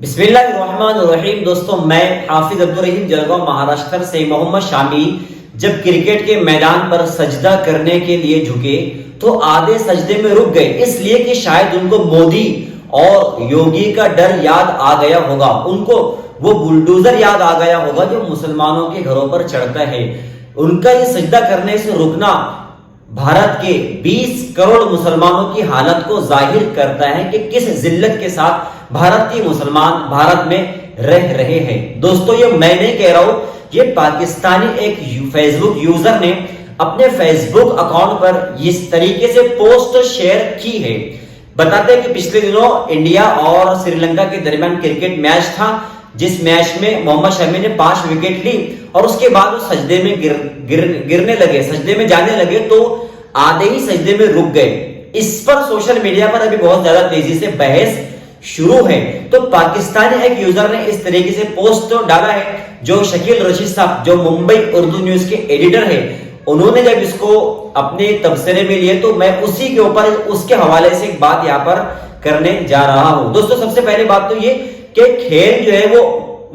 बिस्मिल्लाहिर्रहमानिर्रहीम। दोस्तों, मैं हाफिज अब्दुल रहीम जलगांव महाराष्ट्र से। मोहम्मद शामी जब क्रिकेट के मैदान पर सजदा करने के लिए झुके तो आधे सजदे में रुक गए, इसलिए कि शायद उनको मोदी और योगी का डर याद आ गया होगा, उनको वो बुलडोजर याद आ गया होगा जो मुसलमानों के घरों पर चढ़ता है। उनका ये सजदा करने से रुकना भारत के 20 करोड़ मुसलमानों की हालत को जाहिर करता है कि किस जिल्लत के साथ भारतीय मुसलमान भारत में रह रहे हैं। दोस्तों, ये मैं नहीं कह रहा हूं, ये पाकिस्तानी एक फेसबुक यूजर ने अपने फेसबुक अकाउंट पर इस तरीके से पोस्ट शेयर की है। बताते हैं कि पिछले दिनों इंडिया और श्रीलंका के दरमियान क्रिकेट मैच था, जिस मैच में मोहम्मद शमी ने 5 विकेट ली और उसके बाद वो सजदे में गिरने लगे, सजदे में जाने लगे तो आधे ही सजदे में रुक गए। इस पर सोशल मीडिया पर अभी बहुत ज्यादा तेजी से बहस शुरू है। तो पाकिस्तानी एक यूजर ने इस तरीके से पोस्ट तो डाला है, जो शकील रशीद साहब जो मुंबई उर्दू न्यूज के एडिटर है, उन्होंने जब इसको अपने तबसरे में लिए तो मैं उसी के ऊपर उसके हवाले से एक बात यहां पर करने जा रहा हूं। दोस्तों, सबसे पहली बात तो ये कि खेल जो है वो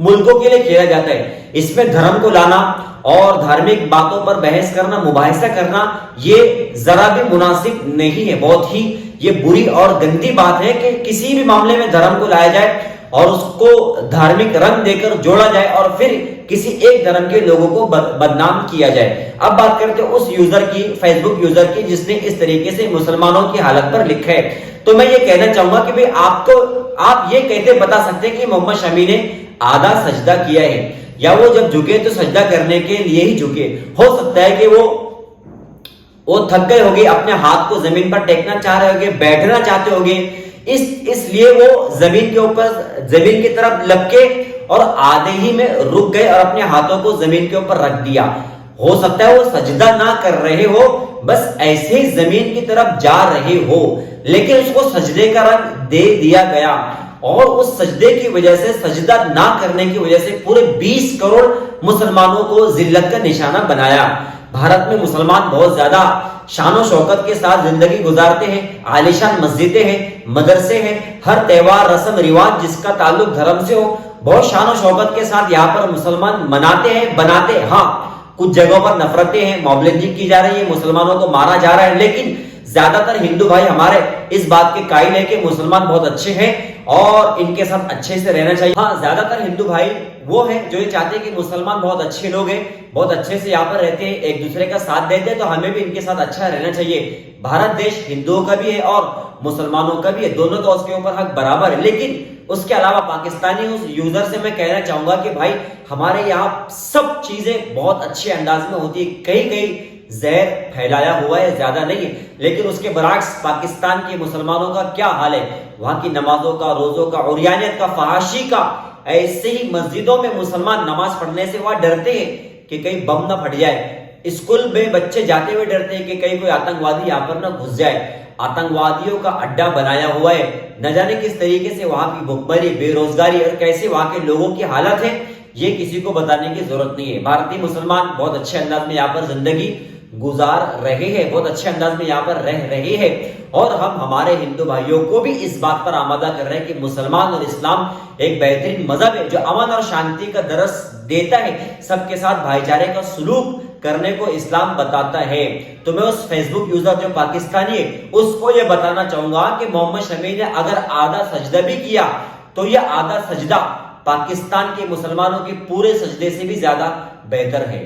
मुल्कों के लिए खेला जाता है, इसमें धर्म को लाना और धार्मिक बातों पर बहस करना, मुबाहिसा करना, ये जरा भी मुनासिब नहीं है। बहुत ही ये बुरी और गंदी बात है कि किसी भी मामले में धर्म को लाया जाए और उसको धार्मिक रंग देकर जोड़ा जाए और फिर किसी एक धर्म के लोगों को बदनाम किया जाए। अब बात करते हैं उस यूजर की, फेसबुक यूजर की, जिसने इस तरीके से मुसलमानों की हालत पर लिखा है। तो मैं ये कहना चाहूंगा कि भाई आप ये कहते बता सकते हैं कि मोहम्मद शमी ने आधा सजदा किया है, या वो जब झुके तो सजदा करने के लिए ही झुके। हो सकता है कि वो थक गए होंगे, अपने हाथ को जमीन पर टेकना चाह रहे होंगे, बैठना चाहते होंगे, इसलिए वो जमीन के ऊपर, जमीन की तरफ लपके और आधे ही में रुक गए और अपने हाथों को जमीन के ऊपर रख दिया। हो सकता है वो सजदा ना कर रहे हो, बस ऐसे ही जमीन की तरफ जा रहे हो, लेकिन उसको सजदे का रंग दे दिया गया और उस सजदे की वजह से, सजदा ना करने की वजह से पूरे 20 करोड़ मुसलमानों को जिल्लत का निशाना बनाया। भारत में मुसलमान बहुत ज्यादा शान शौकत के साथ जिंदगी गुजारते हैं, आलीशान मस्जिदें हैं, मदरसे हैं, हर त्योहार रस्म रिवाज जिसका ताल्लुक धर्म से हो बहुत शान शौकत के साथ यहाँ पर मुसलमान मनाते हैं, बनाते हैं। हाँ, कुछ जगहों पर नफरतें हैं, मॉब लिंचिंग की जा रही है, मुसलमानों को मारा जा रहा है, लेकिन ज्यादातर हिंदू भाई हमारे इस बात के कायल है कि मुसलमान बहुत अच्छे हैं और इनके साथ अच्छे से रहना चाहिए। हाँ, ज्यादातर हिंदू भाई वो हैं जो ये चाहते हैं कि मुसलमान बहुत अच्छे लोग हैं, बहुत अच्छे से यहाँ पर रहते हैं, एक दूसरे का साथ देते हैं, तो हमें भी इनके साथ अच्छा रहना चाहिए। भारत देश हिंदुओं का भी है और मुसलमानों का भी है, दोनों का उसके ऊपर हक बराबर है। लेकिन उसके अलावा पाकिस्तानी उस यूजर से मैं कहना चाहूंगा कि भाई हमारे यहाँ सब चीजें बहुत अच्छे अंदाज में होती है, कहीं कहीं जहर फैलाया हुआ है, ज्यादा नहीं है, लेकिन उसके बरक्स पाकिस्तान के मुसलमानों का क्या हाल है, वहां की नमाजों का, रोजों का, उरियानियत का, फहाशी का। ऐसे ही मस्जिदों में मुसलमान नमाज पढ़ने से वहां डरते हैं कि कहीं बम ना फट जाए, स्कूल में बच्चे जाते हुए डरते हैं कि कहीं कोई आतंकवादी यहाँ पर ना घुस जाए। आतंकवादियों का अड्डा बनाया हुआ है, न जाने किस तरीके से वहां की भुखमरी, बेरोजगारी और कैसे वहां के लोगों की हालत है, ये किसी को बताने की जरूरत नहीं है। भारतीय मुसलमान बहुत अच्छे अंदाज में यहाँ पर जिंदगी गुजार रहे हैं, बहुत अच्छे अंदाज में यहाँ पर रह रहे हैं और हम हमारे हिंदू भाइयों को भी इस बात पर आमादा कर रहे हैं कि मुसलमान और इस्लाम एक बेहतरीन मजहब है जो अमन और शांति का दरस देता है, सबके साथ भाईचारे का सुलूक करने को इस्लाम बताता है। तो मैं उस फेसबुक यूजर जो पाकिस्तानी है उसको ये बताना चाहूंगा कि मोहम्मद शमी ने अगर आधा सजदा भी किया तो यह आधा सजदा पाकिस्तान के मुसलमानों के पूरे सजदे से भी ज्यादा बेहतर है।